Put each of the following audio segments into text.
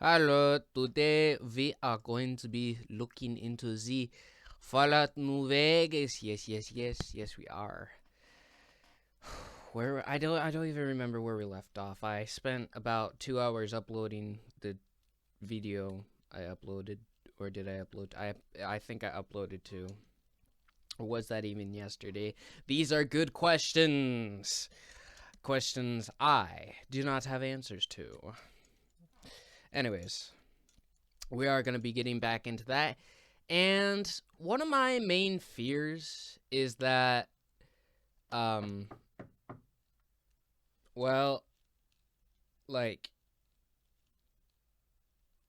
Hello, today we are going to be looking into the Fallout New Vegas. Yes, we are. Where I don't even remember where we left off. I spent about 2 hours uploading the video I uploaded, or did I upload? I think I uploaded two. Or was that even yesterday? These are good questions. Questions I do not have answers to. Anyways, we are going to be getting back into that. And one of my main fears is that, well, like,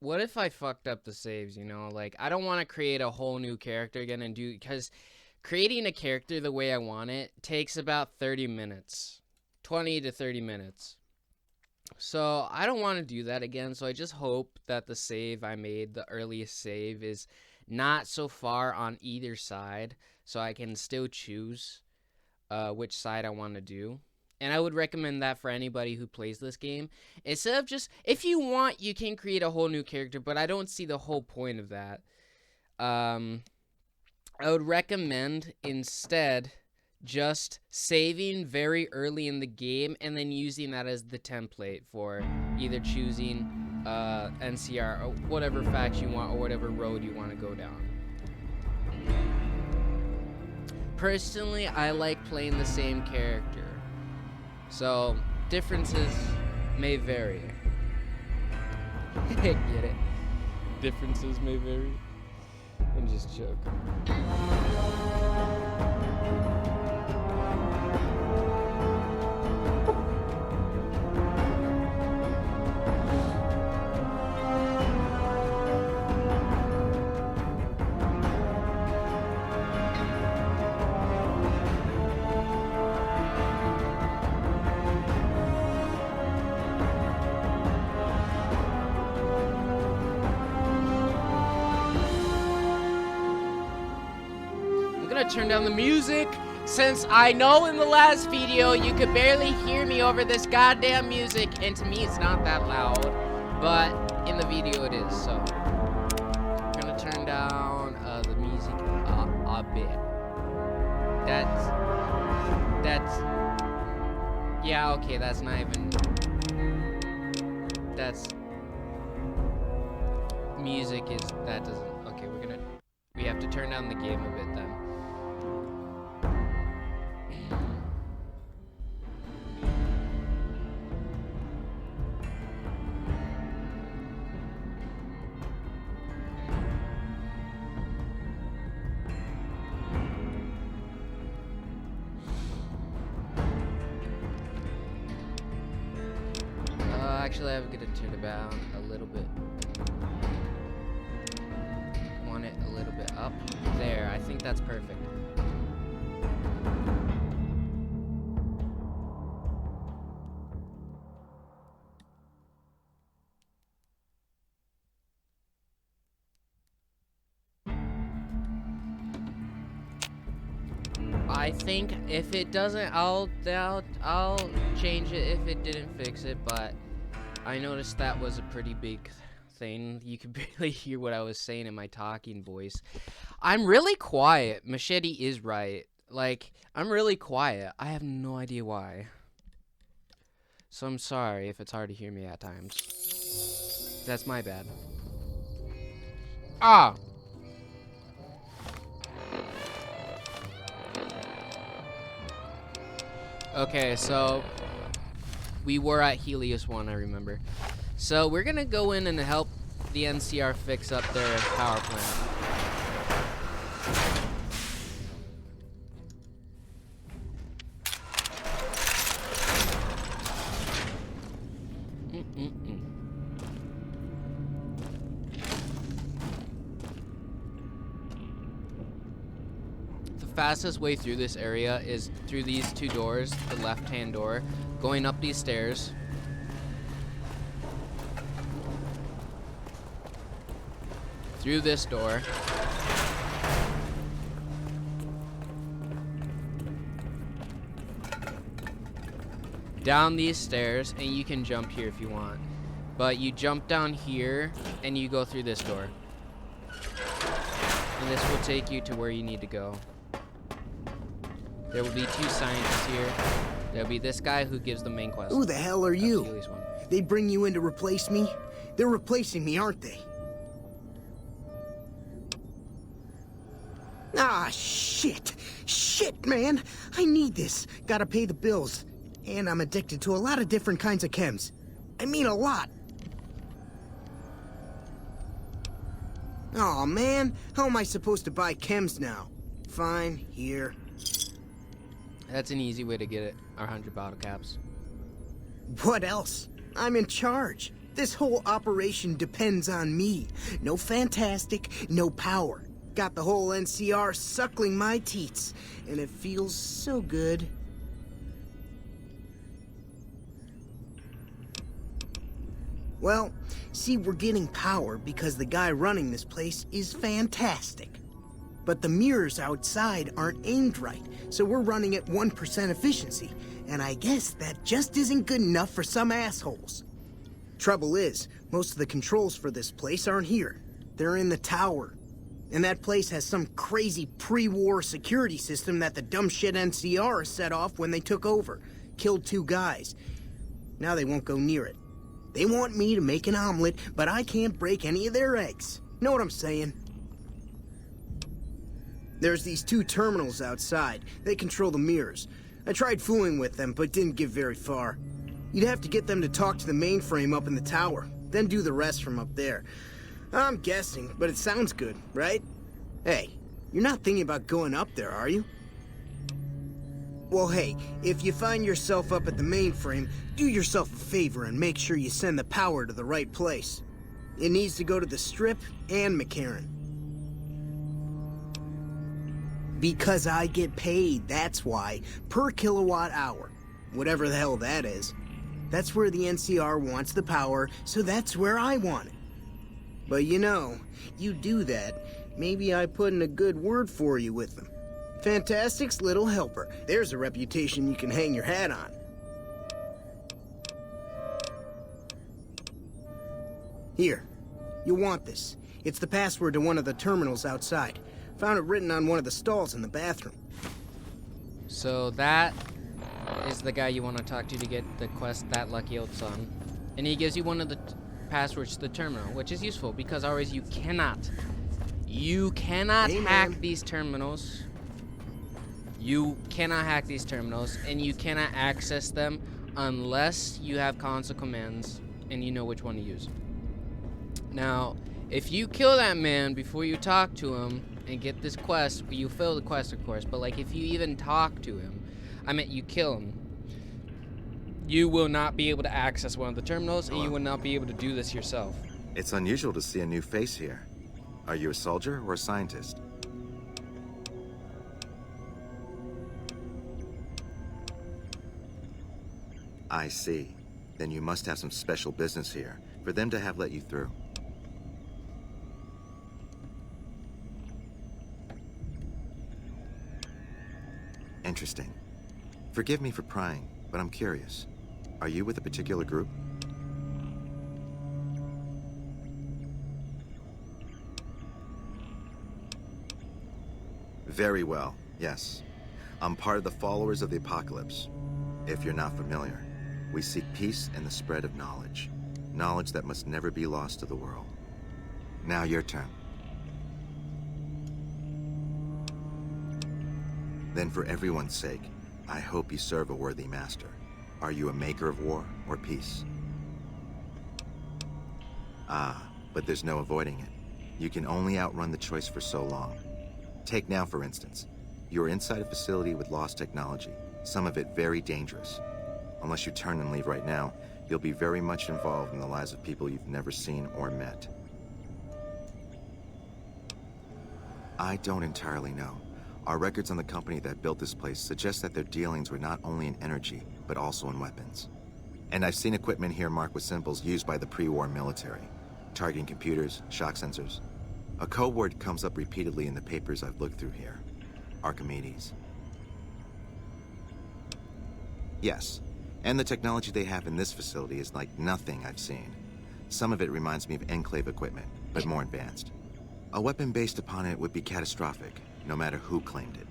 what if I fucked up the saves, you know? Like, I don't want to create a whole new character again and do, because creating a character the way I want it takes about 30 minutes, 20 to 30 minutes. So I don't want to do that again. So I just hope that the save I made, the earliest save, is not so far on either side, so I can still choose which side I want to do. And I would recommend that for anybody who plays this game. Instead of just, if you want, you can create a whole new character, but I don't see the whole point of that. I would recommend instead just saving very early in the game and then using that as the template for either choosing NCR or whatever fact you want or whatever road you want to go down. Personally, I like playing the same character, so differences may vary. Get it? Differences may vary. I'm just joking. Turn down the music, since I know in the last video you could barely hear me over this goddamn music, and to me it's not that loud, but in the video it is. So I'm gonna turn down the music a bit. That's yeah, okay, that's not even, that's music is, that doesn't, okay, we have to turn down the game a bit then. Actually, I'm gonna turn it down a little bit. Want it a little bit up. There, I think that's perfect. I think if it doesn't, I'll change it if it didn't fix it, but I noticed that was a pretty big thing. You could barely hear what I was saying in my talking voice. I'm really quiet. Machete is right. Like, I'm really quiet. I have no idea why. So I'm sorry if it's hard to hear me at times. That's my bad. Ah! Okay, so we were at Helios 1, I remember. So we're gonna go in and help the NCR fix up their power plant. The fastest way through this area is through these two doors, the left-hand door, going up these stairs. Through this door. Down these stairs, and you can jump here if you want. But you jump down here, and you go through this door. And this will take you to where you need to go. There will be 2 scientists here. There'll be this guy who gives the main quest. Who the hell are you? Keely's one. They bring you in to replace me? They're replacing me, aren't they? Ah, shit. Shit, man. I need this. Gotta pay the bills. And I'm addicted to a lot of different kinds of chems. I mean a lot. Aw, man. How am I supposed to buy chems now? Fine, here. That's an easy way to get it. Our 100 bottle caps. What else? I'm in charge. This whole operation depends on me. No fantastic, no power. Got the whole NCR suckling my teats, and it feels so good. Well, see, we're getting power because the guy running this place is fantastic. But the mirrors outside aren't aimed right, so we're running at 1% efficiency, and I guess that just isn't good enough for some assholes. Trouble is, most of the controls for this place aren't here. They're in the tower. And that place has some crazy pre-war security system that the dumb shit NCR set off when they took over. Killed 2 guys. Now they won't go near it. They want me to make an omelet, but I can't break any of their eggs. Know what I'm saying? There's these 2 terminals outside. They control the mirrors. I tried fooling with them, but didn't get very far. You'd have to get them to talk to the mainframe up in the tower, then do the rest from up there. I'm guessing, but it sounds good, right? Hey, you're not thinking about going up there, are you? Well, hey, if you find yourself up at the mainframe, do yourself a favor and make sure you send the power to the right place. It needs to go to the Strip and McCarran. Because I get paid, that's why. Per kilowatt hour. Whatever the hell that is. That's where the NCR wants the power, so that's where I want it. But you know, you do that, maybe I put in a good word for you with them. Fantastic's little helper. There's a reputation you can hang your hat on. Here, you'll want this. It's the password to one of the terminals outside. Found it written on one of the stalls in the bathroom. So that is the guy you want to talk to get the quest, That Lucky Old Son. And he gives you one of the passwords to the terminal, which is useful because always you cannot hack these terminals. You cannot hack these terminals, and you cannot access them unless you have console commands and you know which one to use. Now, if you kill that man before you talk to him and get this quest, you fail the quest, of course, but like if you even talk to him, I meant you kill him, you will not be able to access one of the terminals, and you will not be able to do this yourself. It's unusual to see a new face here. Are you a soldier or a scientist? I see. Then you must have some special business here for them to have let you through. Interesting. Forgive me for prying, but I'm curious. Are you with a particular group? Very well, yes. I'm part of the Followers of the Apocalypse. If you're not familiar, we seek peace and the spread of knowledge. Knowledge that must never be lost to the world. Now your turn. Then for everyone's sake, I hope you serve a worthy master. Are you a maker of war or peace? Ah, but there's no avoiding it. You can only outrun the choice for so long. Take now, for instance. You're inside a facility with lost technology, some of it very dangerous. Unless you turn and leave right now, you'll be very much involved in the lives of people you've never seen or met. I don't entirely know. Our records on the company that built this place suggest that their dealings were not only in energy, but also in weapons. And I've seen equipment here marked with symbols used by the pre-war military, targeting computers, shock sensors. A code word comes up repeatedly in the papers I've looked through here. Archimedes. Yes, and the technology they have in this facility is like nothing I've seen. Some of it reminds me of Enclave equipment, but more advanced. A weapon based upon it would be catastrophic, no matter who claimed it.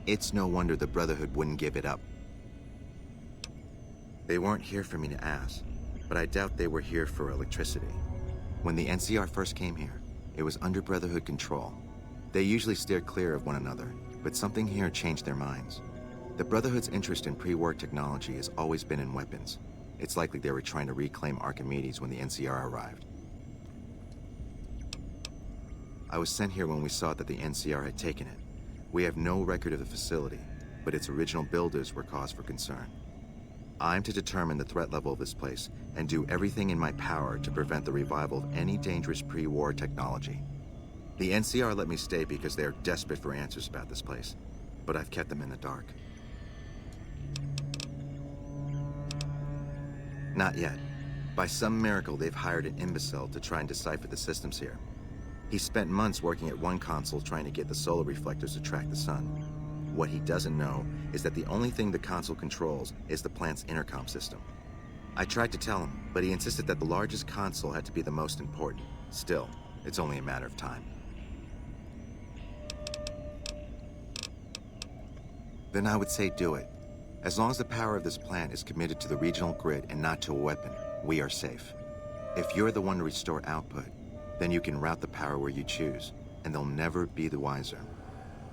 It's no wonder the Brotherhood wouldn't give it up. They weren't here for me to ask, but I doubt they were here for electricity. When the NCR first came here, it was under Brotherhood control. They usually steered clear of one another, but something here changed their minds. The Brotherhood's interest in pre-war technology has always been in weapons. It's likely they were trying to reclaim Archimedes when the NCR arrived. I was sent here when we saw that the NCR had taken it. We have no record of the facility, but its original builders were cause for concern. I'm to determine the threat level of this place and do everything in my power to prevent the revival of any dangerous pre-war technology. The NCR let me stay because they are desperate for answers about this place, but I've kept them in the dark. Not yet. By some miracle, they've hired an imbecile to try and decipher the systems here. He spent months working at one console trying to get the solar reflectors to track the sun. What he doesn't know is that the only thing the console controls is the plant's intercom system. I tried to tell him, but he insisted that the largest console had to be the most important. Still, it's only a matter of time. Then I would say do it. As long as the power of this plant is committed to the regional grid and not to a weapon, we are safe. If you're the one to restore output, then you can route the power where you choose, and they'll never be the wiser.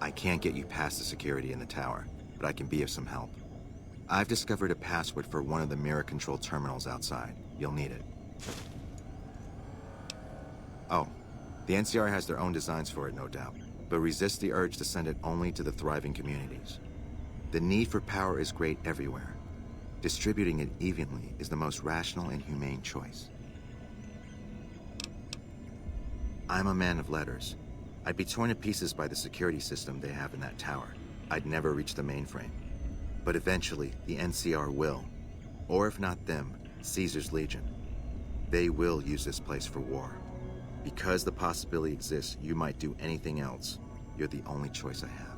I can't get you past the security in the tower, but I can be of some help. I've discovered a password for one of the mirror control terminals outside. You'll need it. Oh, the NCR has their own designs for it, no doubt, but resist the urge to send it only to the thriving communities. The need for power is great everywhere. Distributing it evenly is the most rational and humane choice. I'm a man of letters. I'd be torn to pieces by the security system they have in that tower. I'd never reach the mainframe. But eventually, the NCR will. Or if not them, Caesar's Legion. They will use this place for war. Because the possibility exists you might do anything else, you're the only choice I have.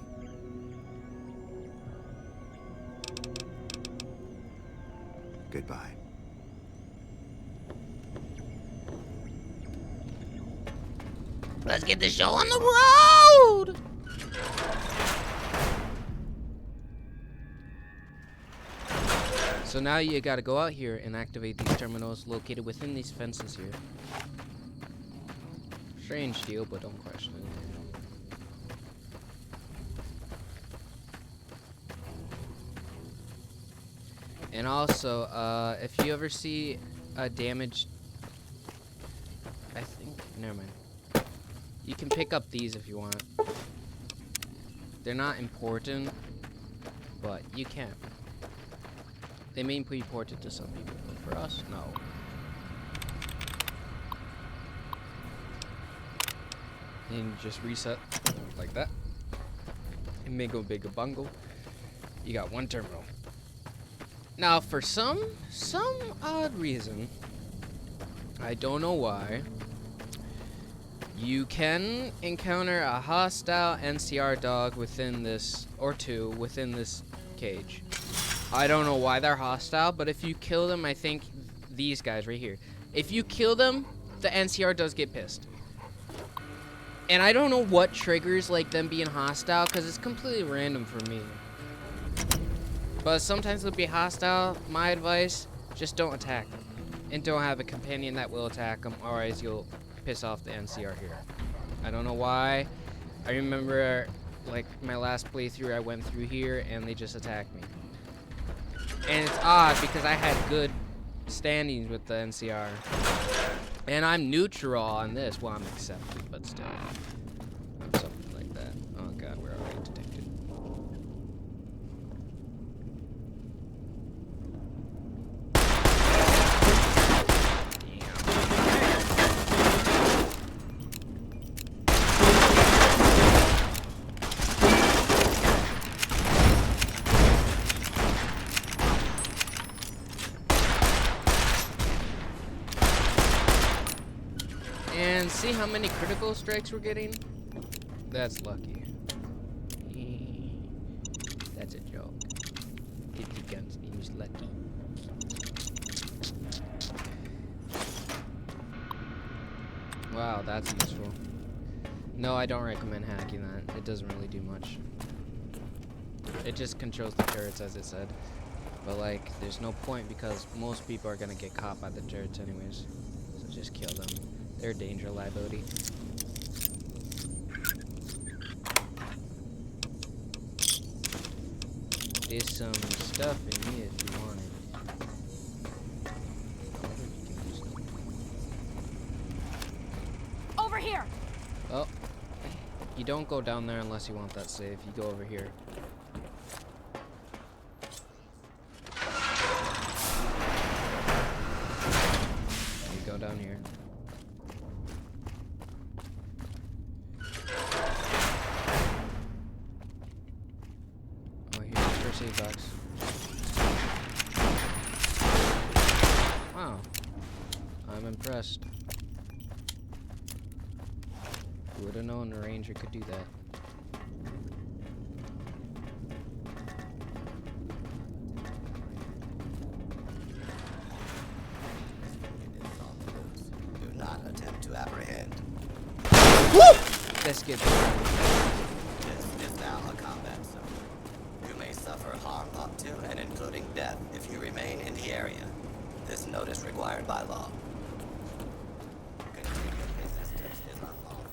Goodbye. Let's get the show on the road! So now you gotta go out here and activate these terminals located within these fences here. Strange deal, but don't question it. And also, if you ever see a damaged... never mind. You can pick up these if you want. They're not important, but you can. They may be important to some people, but for us, no. And just reset like that. And make a bigger bungle. You got one terminal. Now, for some odd reason, I don't know why, you can encounter a hostile NCR dog within this, or two, within this cage. I don't know why they're hostile, but if you kill them, I think these guys right here, if you kill them, the NCR does get pissed. And I don't know what triggers like them being hostile, because it's completely random for me. But sometimes they'll be hostile. My advice, just don't attack them. And don't have a companion that will attack them, otherwise you'll piss off the NCR here. I don't know why. I remember, like, my last playthrough, I went through here, and they just attacked me. And it's odd, because I had good standings with the NCR. And I'm neutral on this. Well, I'm accepted, but still. Something like that. Oh god, we're already detected. And see how many critical strikes we're getting? That's lucky. That's a joke. 50 guns means lucky. Wow, that's useful. No, I don't recommend hacking that. It doesn't really do much. It just controls the turrets, as it said. But, like, there's no point because most people are gonna get caught by the turrets anyways. So just kill them. They're a danger liability. There's some stuff in here if you want it. Over here. Oh. You don't go down there unless you want that save. You go over here. You go down here. Oh, here's your first aid box. Wow. I'm impressed. Who would have known a ranger could do that? Do not attempt to apprehend. Let's get This is now a combat zone. You may suffer harm up to and including death if you remain in the area. This notice required by law. Continued resistance is unlawful.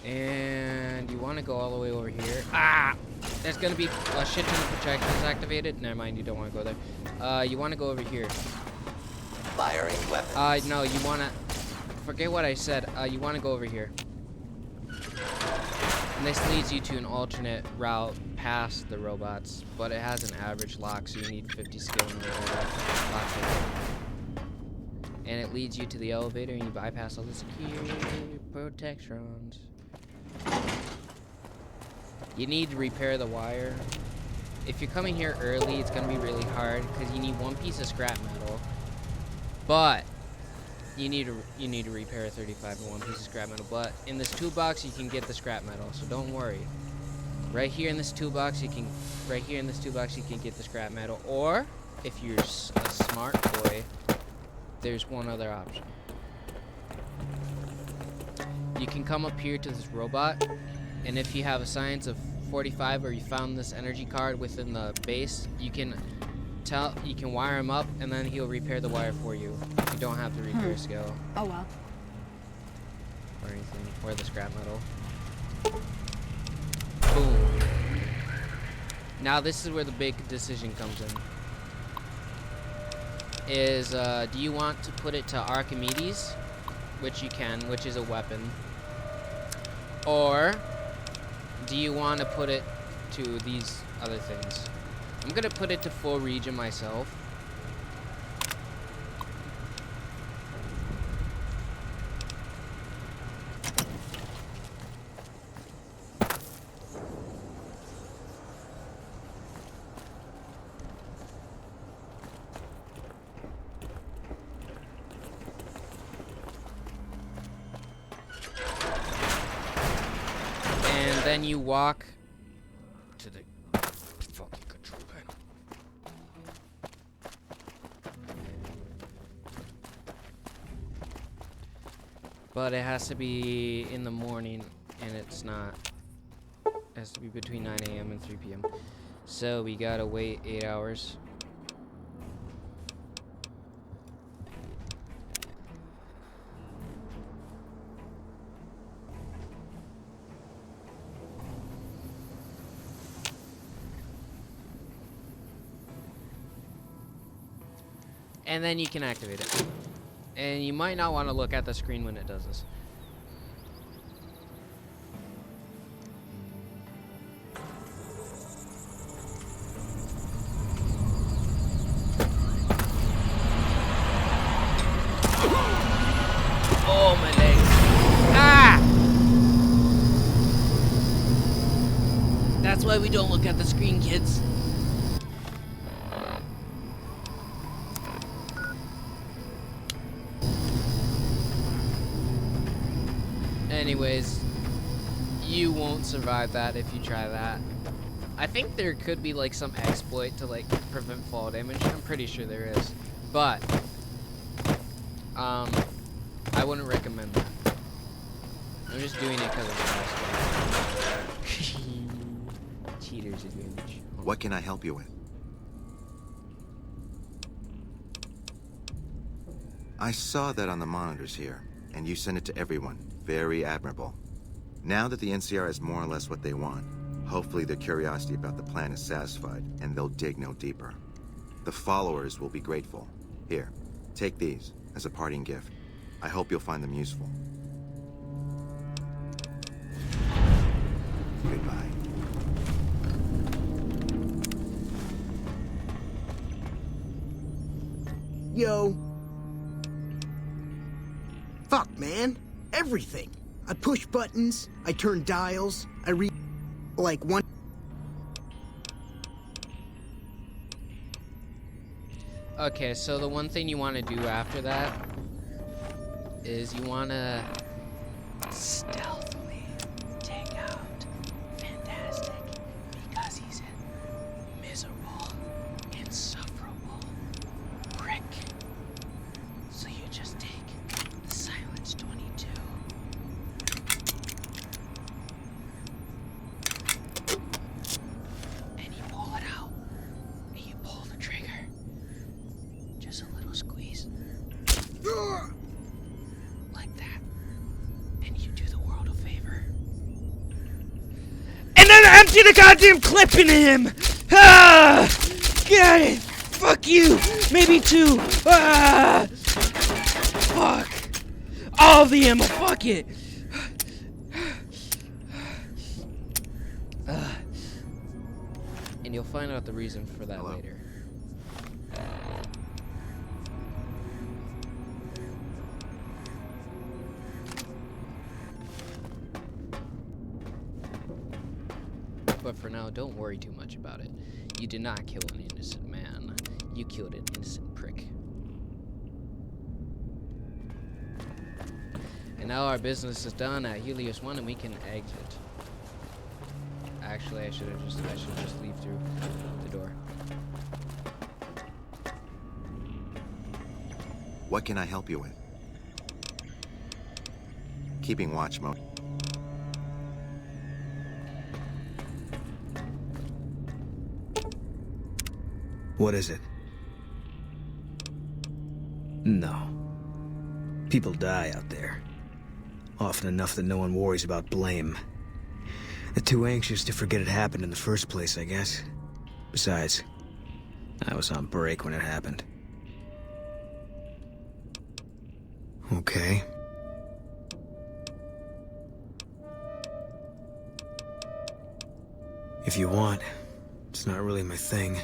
And you want to go all the way over here. Ah! There's going to be a shit ton of protections activated. Never mind, you don't want to go there. You want to go over here. Firing weapons. No, you want to... Forget what I said. You want to go over here. And this leads you to an alternate route past the robots. But it has an average lock, so you need 50 skill in order to lock it. And it leads you to the elevator, and you bypass all the security protections. You need to repair the wire. If you're coming here early, it's gonna be really hard because you need one piece of scrap metal. But you need to repair 35 and one piece of scrap metal. But in this toolbox, you can get the scrap metal, so don't worry. Right here in this toolbox, you can get the scrap metal. Or if you're a smart boy, there's one other option. You can come up here to this robot, and if you have a science of 45 or you found this energy card within the base, you can wire him up, and then he'll repair the wire for you. You don't have to repair skill Oh well. or anything, or the scrap metal. Boom. Now this is where the big decision comes in. Do you want to put it to Archimedes, which you can, which is a weapon, or do you want to put it to these other things? I'm gonna put it to full region myself. And then you walk to the fucking control panel. But it has to be in the morning, and it's not. It has to be between 9 a.m. and 3 p.m. So we gotta wait 8 hours. And then you can activate it. And you might not want to look at the screen when it does this. Oh, my legs. Ah! That's why we don't look at the screen, kids. Anyways, you won't survive that if you try that. I think there could be like some exploit to like prevent fall damage. I'm pretty sure there is, but I wouldn't recommend that. I'm just doing it because of the cheater's advantage. What can I help you with? I saw that on the monitors here, and you sent it to everyone. Very admirable. Now that the NCR is more or less what they want, hopefully their curiosity about the plan is satisfied, and they'll dig no deeper. The followers will be grateful. Here, take these as a parting gift. I hope you'll find them useful. Goodbye. Yo. Fuck, man. Everything. I push buttons, I turn dials, I read like one. Okay, so the one thing you want to do after that is you want to stealthily take out Fantastic because he's a miserable, insufferable prick. So you just take the Silence 22. And you pull it out. And you pull the trigger. Just a little squeeze. Like that. And you do the world a favor. And then empty the goddamn clip into him! Ah! Got it! Fuck you! Maybe two! Ah! Fuck! All the ammo, fuck it! And you'll find out the reason for that Hello? later. But for now, don't worry too much about it. You did not kill an innocent man. You killed an innocent prick. And now our business is done at Helios 1 and we can exit. Actually, I should just leave through the door. What can I help you with? Keeping watch mode. What is it? No. People die out there. Often enough that no one worries about blame. They're too anxious to forget it happened in the first place, I guess. Besides, I was on break when it happened. Okay. If you want, it's not really my thing.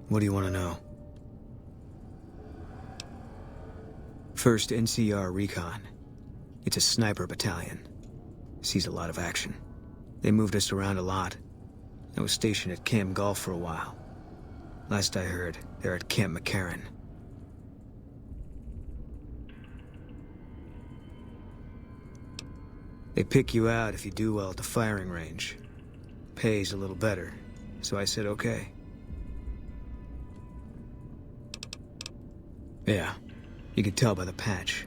What do you want to know? First NCR Recon. It's a sniper battalion. Sees a lot of action. They moved us around a lot. I was stationed at Camp Golf for a while. Last I heard, they're at Camp McCarran. They pick you out if you do well at the firing range. Pays a little better, so I said okay. Yeah, you could tell by the patch.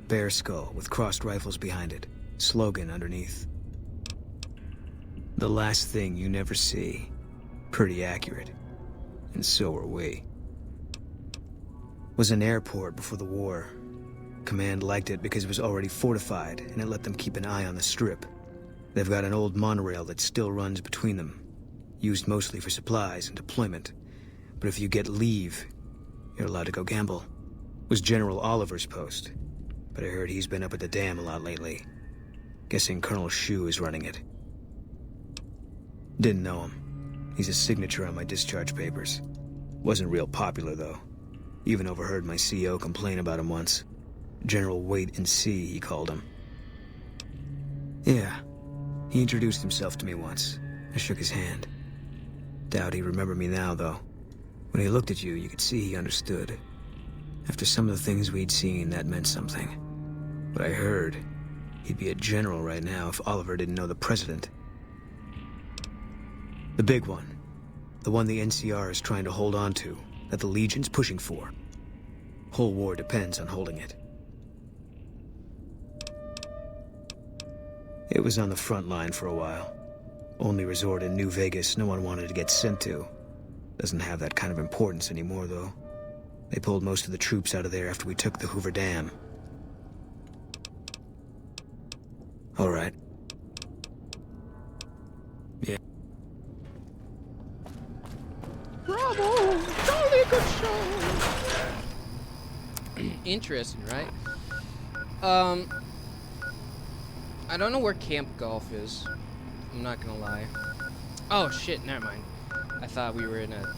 Bear skull with crossed rifles behind it. Slogan underneath. The last thing you never see. Pretty accurate. And so are we. Was an airport before the war. Command liked it because it was already fortified, and it let them keep an eye on the strip. They've got an old monorail that still runs between them. Used mostly for supplies and deployment. But if you get leave, you're allowed to go gamble. Was General Oliver's post. But I heard he's been up at the dam a lot lately. Guessing Colonel Shu is running it. Didn't know him. He's a signature on my discharge papers. Wasn't real popular, though. Even overheard my CO complain about him once. General Wait and See, he called him. Yeah. He introduced himself to me once. I shook his hand. Doubt he remembered me now, though. When he looked at you, you could see he understood. After some of the things we'd seen, that meant something. But I heard he'd be a general right now if Oliver didn't know the president. The big one. The one the NCR is trying to hold on to, that the Legion's pushing for. Whole war depends on holding it. It was on the front line for a while. Only resort in New Vegas no one wanted to get sent to. Doesn't have that kind of importance anymore, though. They pulled most of the troops out of there after we took the Hoover Dam. All right. Yeah. Bravo! Jolly good show! Interesting, right? I don't know where Camp Golf is. I'm not gonna lie. Oh shit, never mind. I thought we were in a...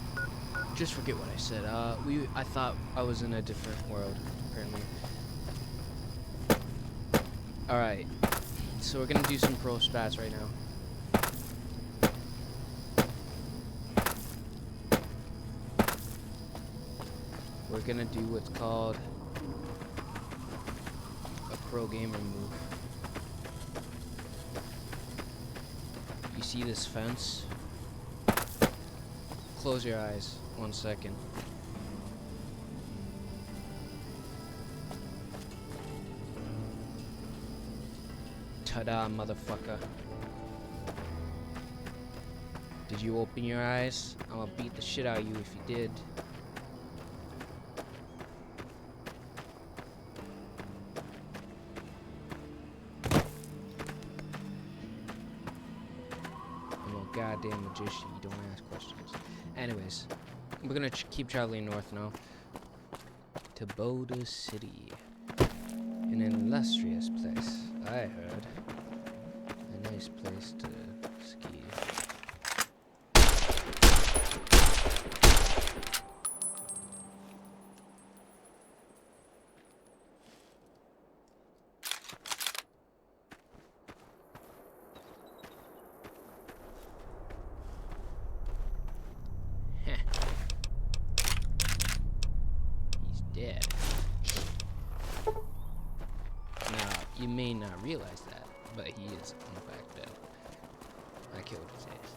Just forget what I said. I thought I was in a different world, apparently. Alright. So we're gonna do some pro stats right now. We're gonna do what's called a pro gamer move. You see this fence? Close your eyes 1 second. Ta-da, motherfucker. Did you open your eyes? I'm gonna beat the shit out of you if you did. I'm a goddamn magician, you don't ask questions. Anyways, we're gonna keep traveling north now. To Boulder City. An illustrious place, I heard. A nice place to ski. He's dead. Now, you may not realize that, but he is in fact dead. I killed his ass.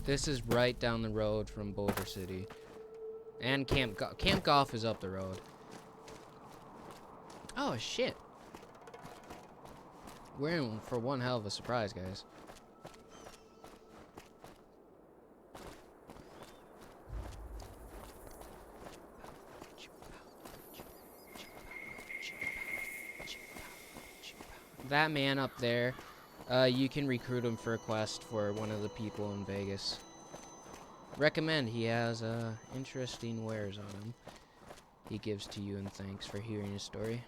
This is right down the road from Boulder City. And Camp Golf is up the road. Oh, shit. We're in for one hell of a surprise, guys. That man up there, you can recruit him for a quest for one of the people in Vegas. Recommend. He has interesting wares on him. He gives to you in thanks for hearing his story.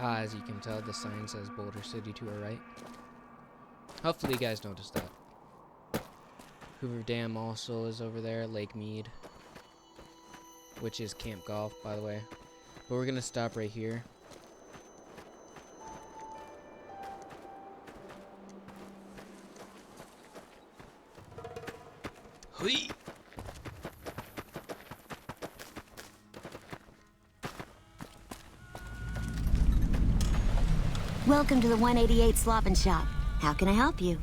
As you can tell, the sign says Boulder City to our right. Hopefully you guys noticed that. Hoover Dam also is over there, Lake Mead. Which is Camp Golf, by the way. But we're gonna stop right here. Hui! Welcome to the 188 Slop and Shop. How can I help you?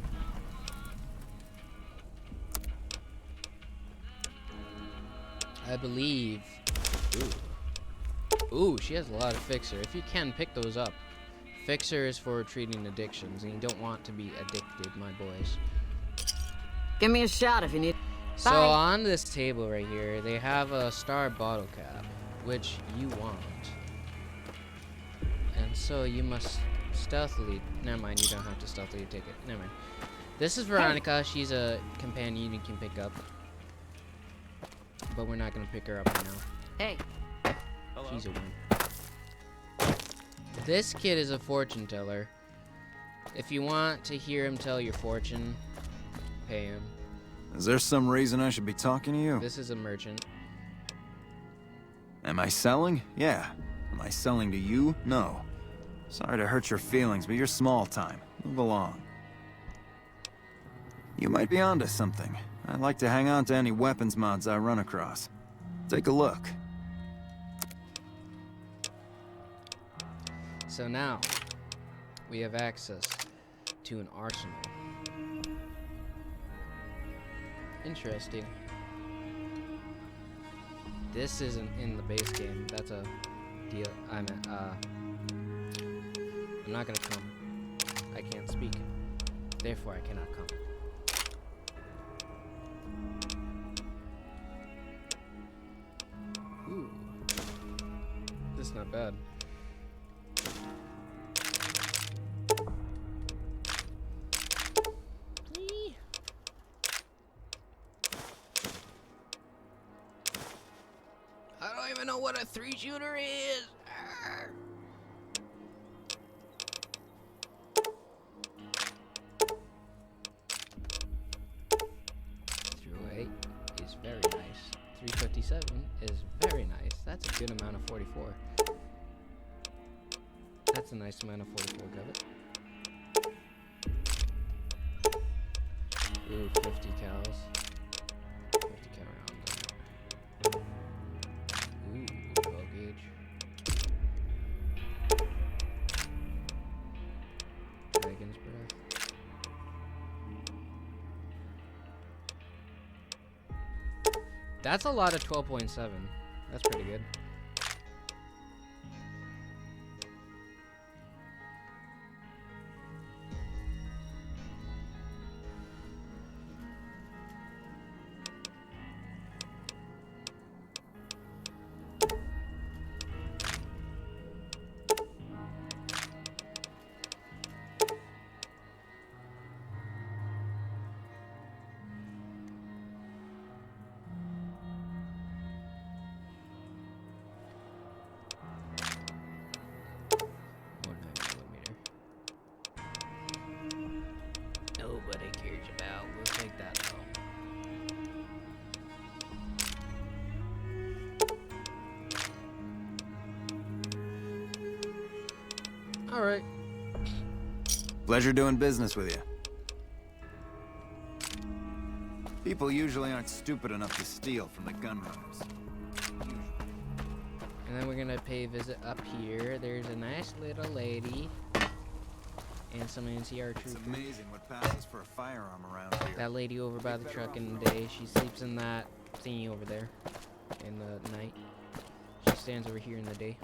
I believe... Ooh, she has a lot of Fixer. If you can, pick those up. Fixer is for treating addictions, and you don't want to be addicted, my boys. Give me a shot if you need. So Bye. on this table right here, they have a star bottle cap, which you want. And so you must stealthily... Never mind, you don't have to stealthily take it. Never mind. This is Veronica. She's a companion you can pick up. But we're not going to pick her up right now. Hey. She's a win. This kid is a fortune teller. If you want to hear him tell your fortune, pay him. Is there some reason I should be talking to you? This is a merchant. Am I selling? Yeah. Am I selling to you? No. Sorry to hurt your feelings, but you're small time. Move along. You might be onto something. I'd like to hang on to any weapons mods I run across. Take a look. So now, we have access to an arsenal. Interesting. This isn't in the base game. That's a deal. I'm not gonna come. I can't speak. Therefore, I cannot come. Ooh. This is not bad. I don't even know what a 3-shooter is. Arr. .308 is very nice. 357 is very nice. That's a good amount of 44. That's a nice amount of 44 covet. Ooh, 50 cals. 50 cal round. Ooh, 12 gauge. Dragon's Breath. That's a lot of 12.7. That's pretty good. Nobody cares about. We'll take that though. Alright. Pleasure doing business with you. People usually aren't stupid enough to steal from the gun runners. And then we're gonna pay a visit up here. There's a nice little lady. And some NCR It's troopers. amazing what passes for a firearm around here. That lady over by the truck in the day, she sleeps in that thingy over there in the night. She stands over here in the day.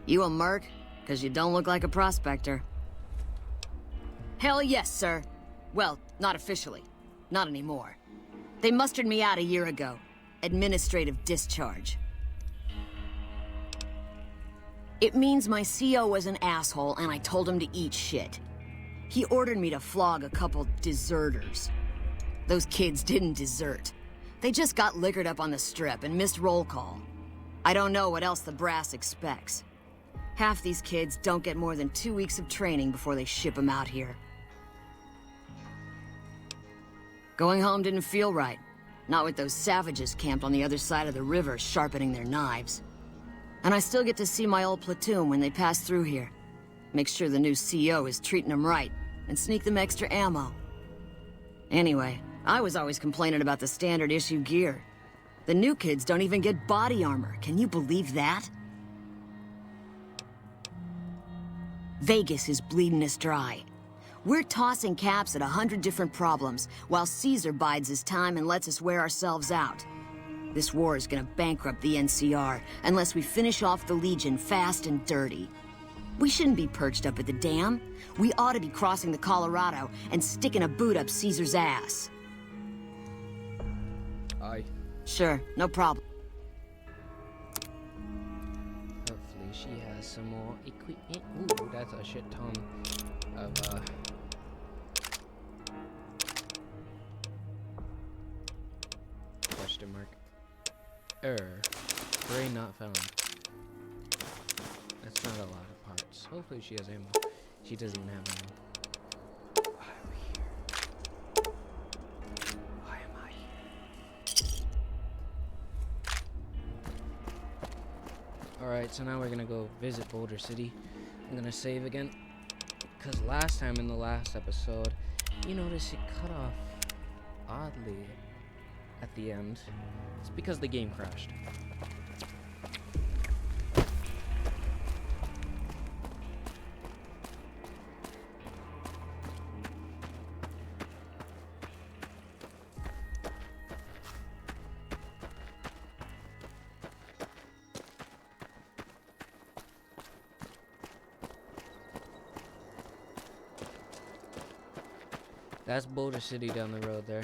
You a merc? Because you don't look like a prospector. Hell yes, sir. Well, not officially. Not anymore. They mustered me out a year ago. Administrative discharge. It means my CO was an asshole and I told him to eat shit. He ordered me to flog a couple deserters. Those kids didn't desert. They just got liquored up on the strip and missed roll call. I don't know what else the brass expects. Half these kids don't get more than 2 weeks of training before they ship them out here. Going home didn't feel right. Not with those savages camped on the other side of the river sharpening their knives. And I still get to see my old platoon when they pass through here. Make sure the new CO is treating them right, and sneak them extra ammo. Anyway, I was always complaining about the standard issue gear. The new kids don't even get body armor. Can you believe that? Vegas is bleeding us dry. We're tossing caps at 100 different problems, while Caesar bides his time and lets us wear ourselves out. This war is gonna bankrupt the NCR unless we finish off the Legion fast and dirty. We shouldn't be perched up at the dam. We ought to be crossing the Colorado and sticking a boot up Caesar's ass. Aye. Sure, no problem. Hopefully she has some more equipment. Ooh, that's a shit ton of question mark. Brain not found. That's not a lot of parts. Hopefully she has ammo. She doesn't even have ammo. Why are we here? Why am I here? Alright, so now we're gonna go visit Boulder City. I'm gonna save again. Because last time in the last episode, you notice it cut off oddly at the end. It's because the game crashed. That's Boulder City down the road there.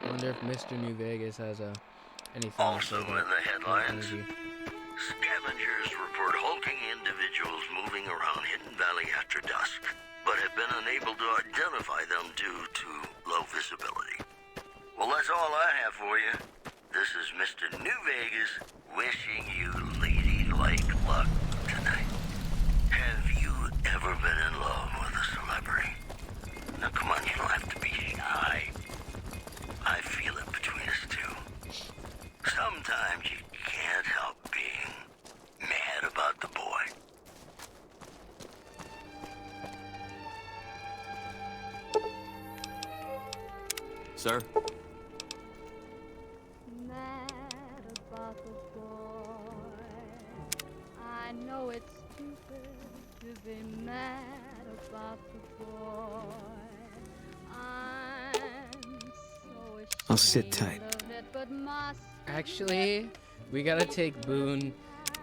I wonder if Mr. New Vegas has anything to say Also in about the headlines, energy. scavengers report hulking individuals moving around Hidden Valley after dusk, but have been unable to identify them due to low visibility. Well, that's all I have for you. This is Mr. New Vegas wishing you ladylike luck tonight. Have you ever been in love with a celebrity? Now, come on, you don't have to be shy. I feel it between us two. Sometimes you can't help being mad about the boy. Sir? Mad about the boy. I know it's stupid to be mad about the boy. I'm so ashamed I'll sit tight. of it, but my Actually, we gotta take Boone.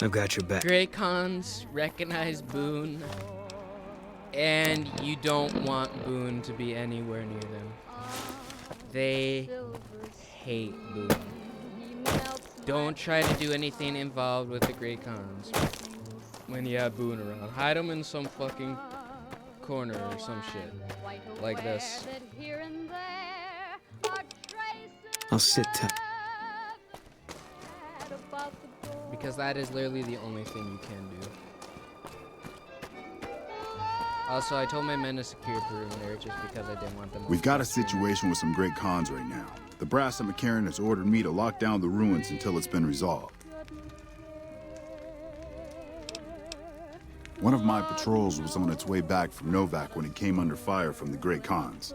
I've got your back. Great Khans recognize Boone, and you don't want Boone to be anywhere near them. They hate Boone. Don't try to do anything involved with the Great Khans when you have Boone around. Hide him in some fucking corner or some shit like this. I'll sit tight. Because that is literally the only thing you can do. Also, I told my men to secure the perimeter just because I didn't want them. We've got a situation with some Great Khans right now. The brass at McCarran has ordered me to lock down the ruins until it's been resolved. One of my patrols was on its way back from Novak when it came under fire from the Great Khans.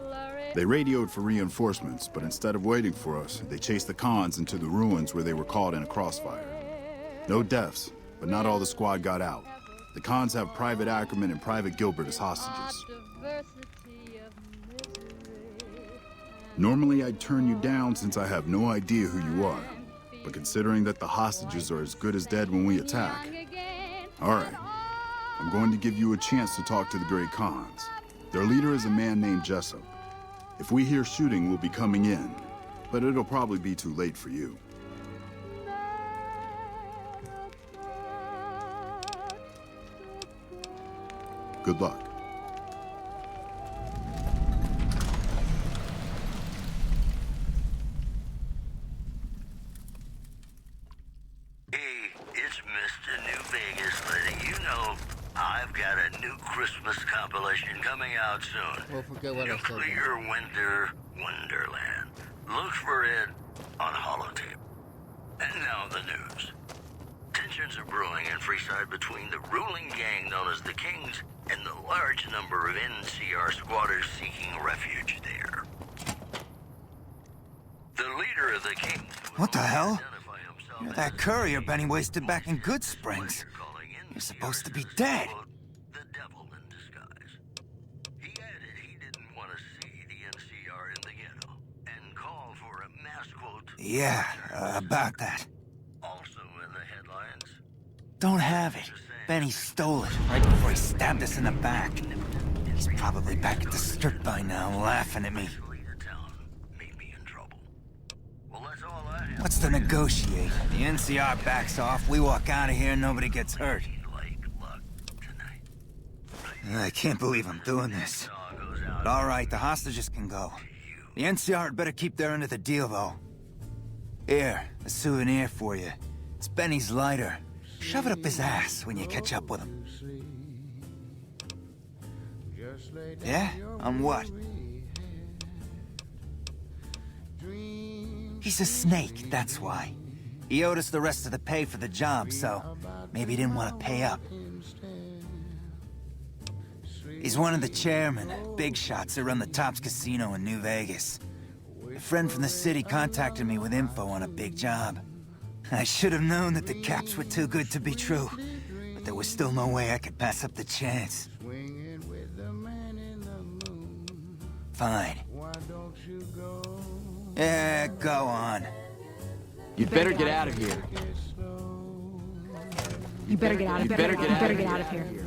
They radioed for reinforcements, but instead of waiting for us, they chased the Khans into the ruins where they were caught in a crossfire. No deaths, but not all the squad got out. The Khans have Private Ackerman and Private Gilbert as hostages. Normally I'd turn you down since I have no idea who you are, but considering that the hostages are as good as dead when we attack, all right, I'm going to give you a chance to talk to the Great Khans. Their leader is a man named Jessup. If we hear shooting, we'll be coming in, but it'll probably be too late for you. Good luck. Hey, it's Mr. New Vegas letting you know I've got a new Christmas compilation coming out soon. Well, forget what I said. Nuclear Winter Wonderland. Look for it on holotape. And now the news. Tensions are brewing in Freeside between the ruling gang known as the Kings and the large number of NCR squatters seeking refuge there. The leader of the Kings... What the hell? You're that courier Benny wasted back in Good Springs. You're supposed to be dead. The devil in disguise. He added he didn't want to see the NCR in the ghetto and called for a mass quote. Yeah, about that. Also in the headlines. Don't have it. Benny stole it right before he stabbed us in the back. He's probably back at the strip by now, laughing at me. What's to negotiate? The NCR backs off, we walk out of here, nobody gets hurt. I can't believe I'm doing this. But all right, the hostages can go. The NCR had better keep their end of the deal, though. Here, a souvenir for you. It's Benny's lighter. Shove it up his ass when you catch up with him. Yeah? On what? He's a snake, that's why. He owed us the rest of the pay for the job, so maybe he didn't want to pay up. He's one of the chairmen, big shots that run the Tops Casino in New Vegas. A friend from the city contacted me with info on a big job. I should have known that the caps were too good to be true, but there was still no way I could pass up the chance. Fine. Yeah, go on. You'd better get out of here. You better get out of here. You better get out of here.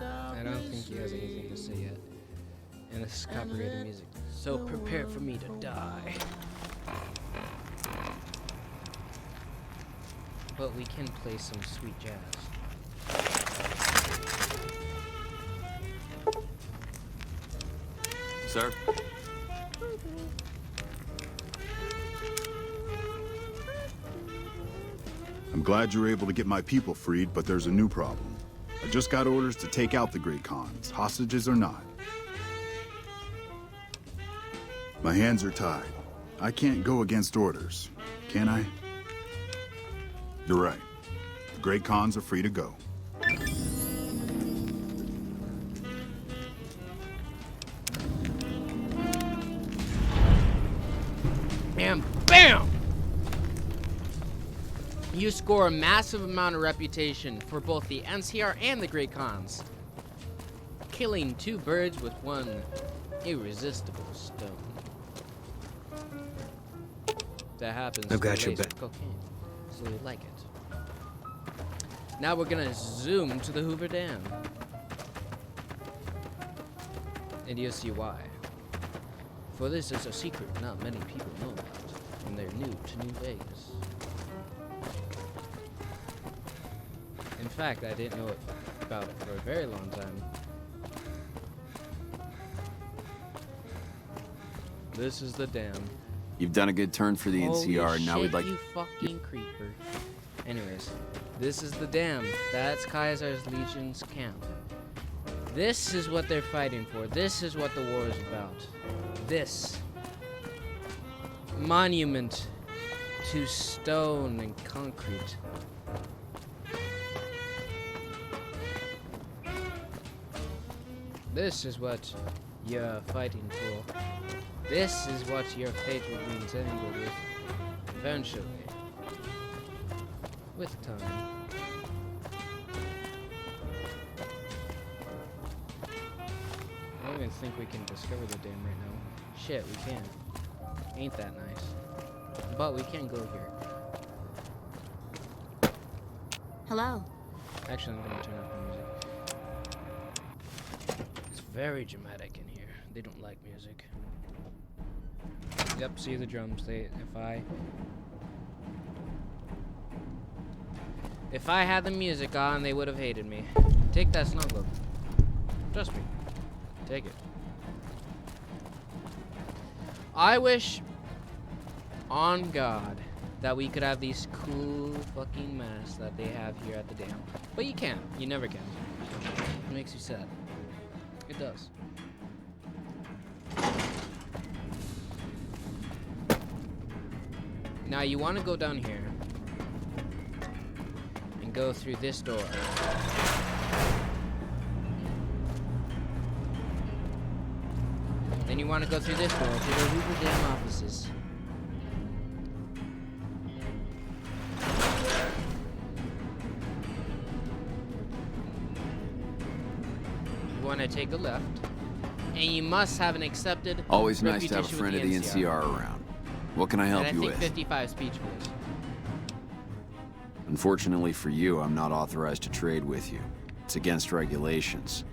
I don't think he has anything to say yet. And this is copyrighted music. So prepare for me to die. But we can play some sweet jazz. Sir? I'm glad you were able to get my people freed, but there's a new problem. I just got orders to take out the Great Khans, hostages or not. My hands are tied. I can't go against orders, can I? You're right. The Great Khans are free to go. And BAM! You score a massive amount of reputation for both the NCR and the Great Khans. Killing two birds with one irresistible stone. That happens I've got to your laser back. cocaine, so you like it. Now we're gonna zoom to the Hoover Dam. And you'll see why. For this is a secret not many people know about, and they're new to New Vegas. In fact, I didn't know about it for a very long time. This is the dam. You've done a good turn for the NCR, and now we'd like... you fucking creeper. Anyways, this is the dam. That's Kaiser's Legion's camp. This is what they're fighting for. This is what the war is about. This monument to stone and concrete. This is what you're fighting for. This is what your fate will be entangled with. Eventually. With time. I don't even think we can discover the dam right now. Shit, we can. Ain't that nice. But we can go here. Hello. Actually, I'm gonna turn off the music. It's very dramatic in here. They don't like music. Yep, see the drums. If I had the music on, they would have hated me. Take that snow globe. Trust me. Take it. I wish on God that we could have these cool fucking masks that they have here at the dam. But you can't. You never can. It makes you sad. It does. Now you want to go down here and go through this door. Then you want to go through this door to the Hoover Dam offices. You want to take a left and you must have an accepted Always nice to have a reputation friend of with the NCR around. What can I help and you I think with? 55 speech, please. Unfortunately for you, I'm not authorized to trade with you. It's against regulations.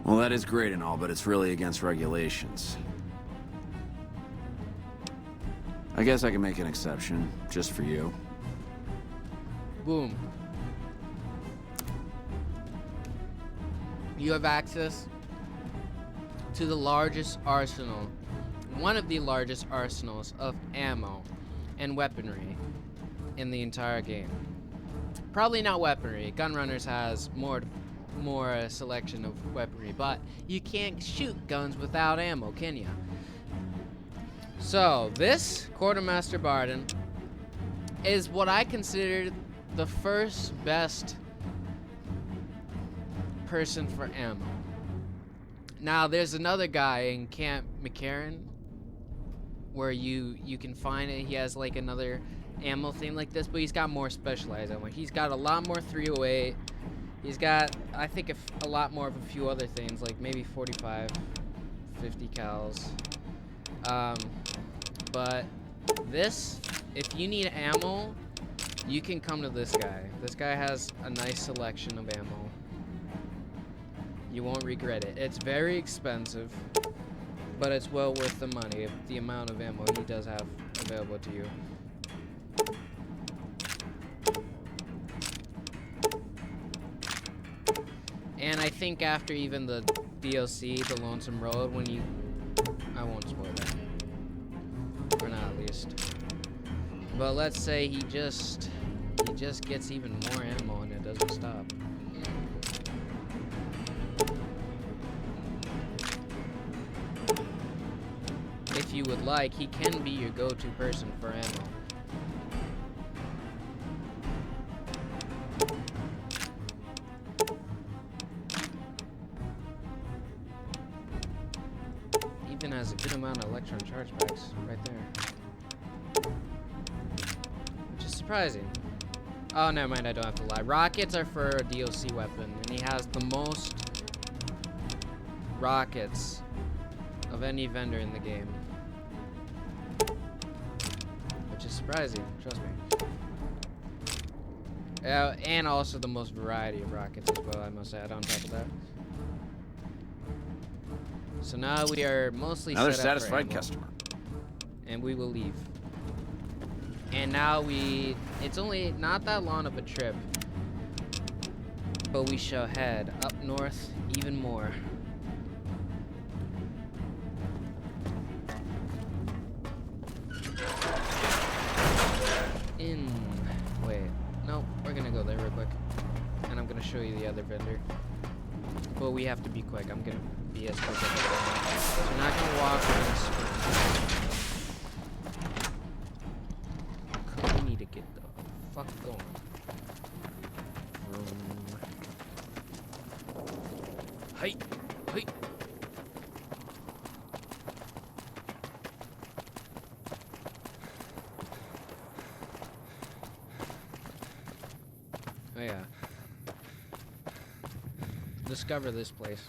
Well, that is great and all, but it's really against regulations. I guess I can make an exception, just for you. Boom. You have access to the largest arsenal, one of the largest arsenals of ammo and weaponry in the entire game. Probably not weaponry. Gunrunners has more selection of weaponry, but you can't shoot guns without ammo, can ya? So this Quartermaster Barden is what I consider the first best person for ammo. Now there's another guy in Camp McCarran where you can find it. He has like another ammo thing like this, but he's got more specialized ammo. He's got a lot more 308. He's got, I think, a lot more of a few other things, like maybe 45, 50 cals. But this, if you need ammo, you can come to this guy. This guy has a nice selection of ammo. You won't regret it. It's very expensive, but it's well worth the money, the amount of ammo he does have available to you. And I think after even the DLC, The Lonesome Road, when you... I won't spoil that. For now, at least. But let's say he just gets even more ammo and it doesn't stop. If you would like, he can be your go-to person for ammo. Even has a good amount of electron charge packs right there. Which is surprising. Oh, never mind, I don't have to lie. Rockets are for a DLC weapon, and he has the most rockets of any vendor in the game. Which is surprising, trust me. And also the most variety of rockets as well, I must add on top of that. So now we are mostly Another set up for satisfied ammo, customer. and we will leave. And now it's only not that long of a trip, but we shall head up north even more. Wait, no, we're gonna go there real quick, and I'm gonna show you the other vendor. But we have to be quick. I'm gonna be as quick as I can. So we're not gonna walk around. We need to get the fuck going. Hey, hey. Oh yeah. Discover this place.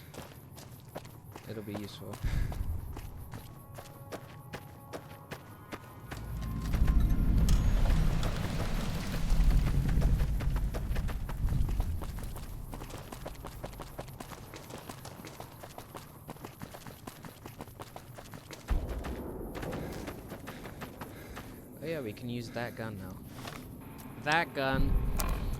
It'll be useful. Oh yeah, we can use that gun now. That gun,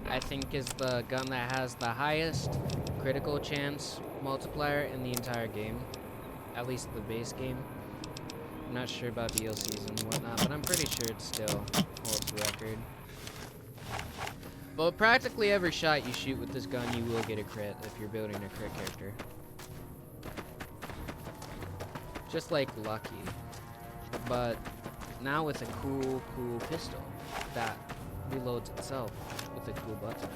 I think, is the gun that has the highest critical chance multiplier in the entire game. At least the base game. I'm not sure about DLCs and whatnot, but I'm pretty sure it still holds the record. But practically every shot you shoot with this gun, you will get a crit if you're building a crit character. Just like Lucky. But now with a cool pistol that reloads itself with a cool button.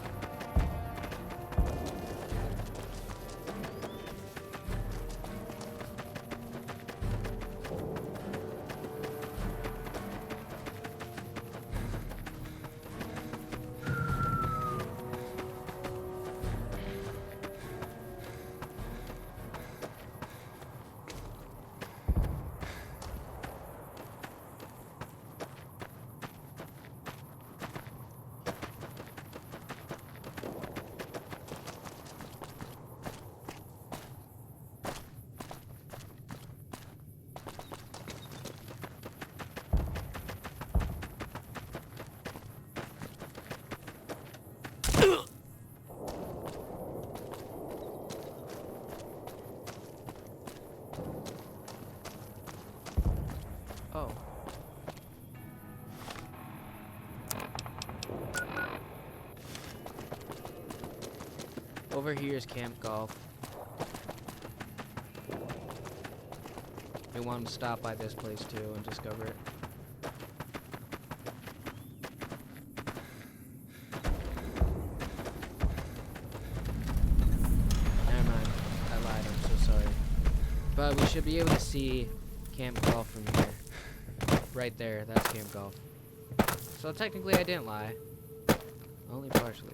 Over here is Camp Golf. We want to stop by this place too and discover it. Never mind. I lied. I'm so sorry. But we should be able to see Camp Golf from here. Right there. That's Camp Golf. So technically I didn't lie. Only partially.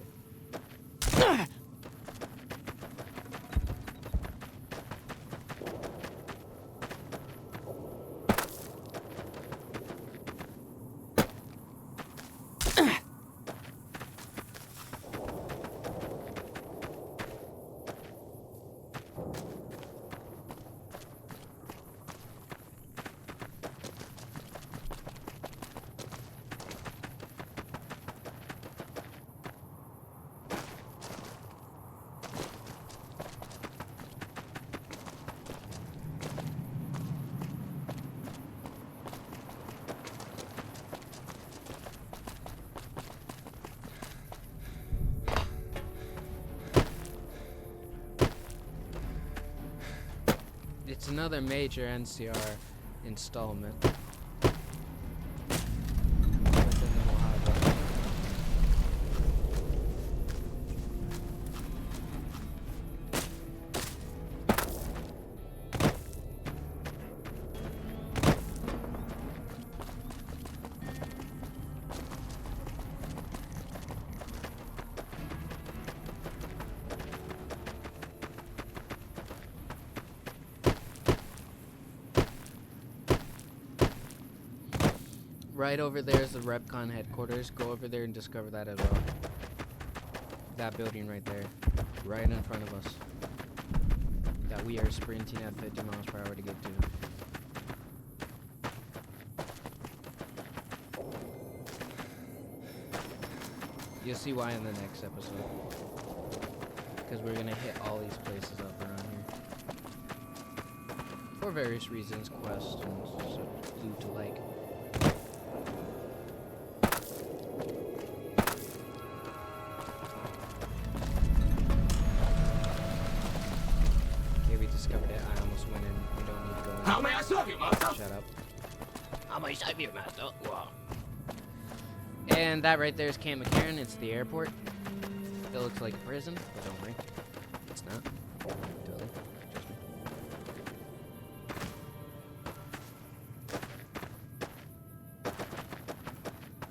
It's another major NCR installment. Within the Mojave. Right over there is the REPCON headquarters. Go over there and discover that as well. That building right there. Right in front of us. That we are sprinting at 50 miles per hour to get to. You'll see why in the next episode. Because we're going to hit all these places up around here. For various reasons, quests and loot alike. Discovered it. I almost went in. We don't need to go in. How may I serve you, master? Shut up. How may I serve you, master? Wow. And that right there is Camp McCarran. It's the airport. It looks like a prison, but don't worry. It's not. Totally. Trust me.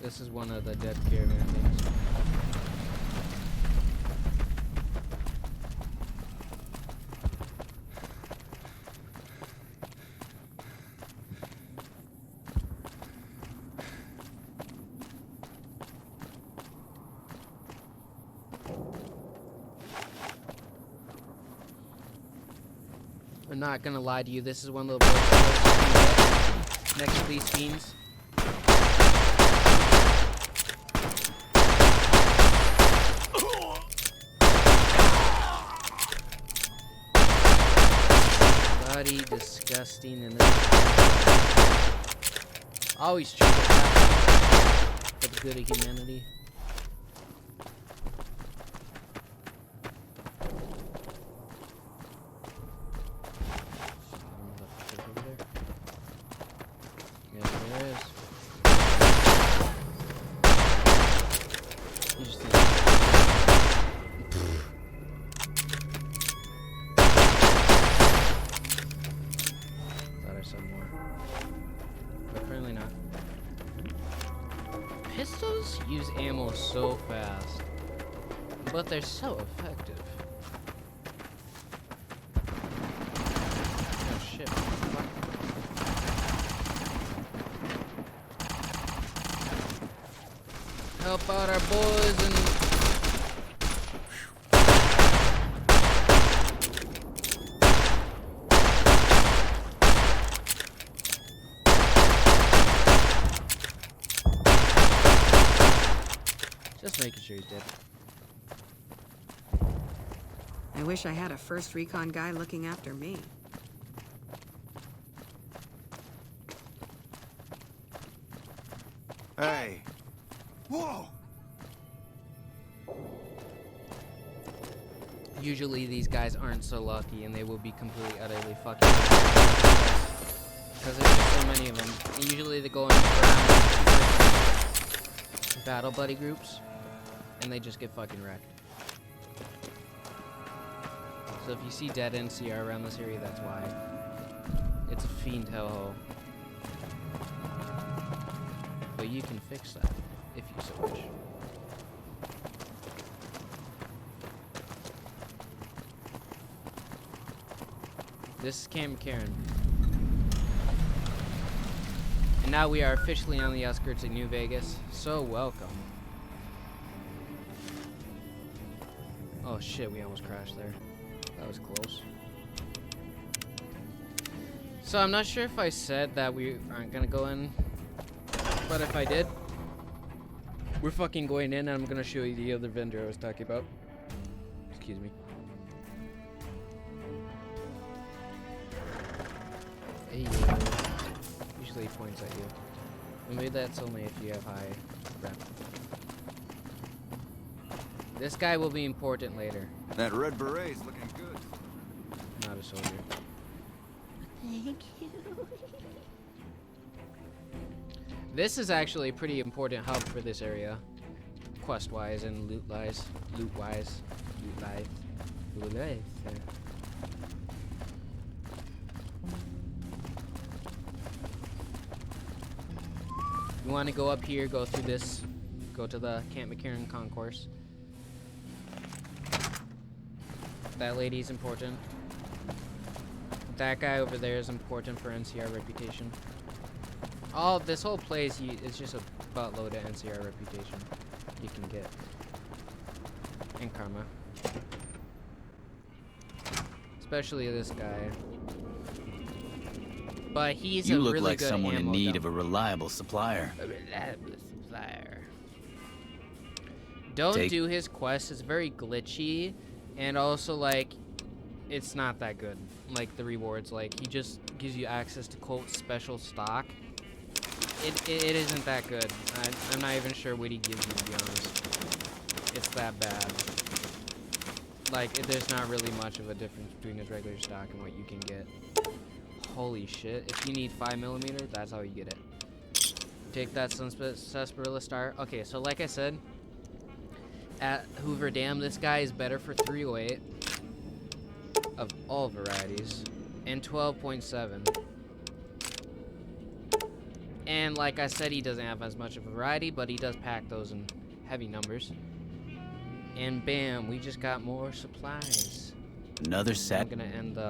This is one of the death caravan things. I'm not gonna lie to you, this is one of the worst places next to these fiends. Bloody disgusting and always try to for the good of humanity. Pistols use ammo so fast, but they're so effective. Oh shit. What? Help out our boys and just making sure he's dead. I wish I had a first recon guy looking after me. Hey. Whoa! Usually these guys aren't so lucky, and they will be completely, utterly fucking because there's just so many of them. And usually they go in battle buddy groups, and they just get fucking wrecked. So if you see dead NCR around this area, that's why. It's a fiend hellhole. But you can fix that if you so wish. This is Camp McCarran. And now we are officially on the outskirts of New Vegas. So welcome. Oh shit, we almost crashed there. That was close. So I'm not sure if I said that we aren't gonna go in, but if I did, we're fucking going in, and I'm gonna show you the other vendor I was talking about. Excuse me. Hey, usually he points at you. Well, maybe that's only if you have high rep. This guy will be important later. That red beret's looking good. Not a soldier. Thank you. This is actually a pretty important hub for this area, quest-wise and loot-wise. Loot-wise. Loot-wise. Loot-wise. You want to go up here, go through this, go to the Camp McCarran concourse. That lady's important. That guy over there is important for NCR reputation. This whole place is just a buttload of NCR reputation you can get. And karma. Especially this guy. But he's You a look really like good someone in ammo need dump. of a reliable supplier. A reliable supplier. Don't do his quest. It's very glitchy, and also like it's not that good. Like the rewards, like he just gives you access to Colt special stock. It isn't that good. I'm not even sure what he gives you, to be honest. It's that bad. Like there's not really much of a difference between his regular stock and what you can get. Holy shit! If you need 5mm, that's how you get it. Take that Sarsaparilla Star. Okay, so like I said, at Hoover Dam, this guy is better for 308 of all varieties and 12.7. And like I said, he doesn't have as much of a variety, but he does pack those in heavy numbers. And bam, we just got more supplies. Another set. I'm gonna end the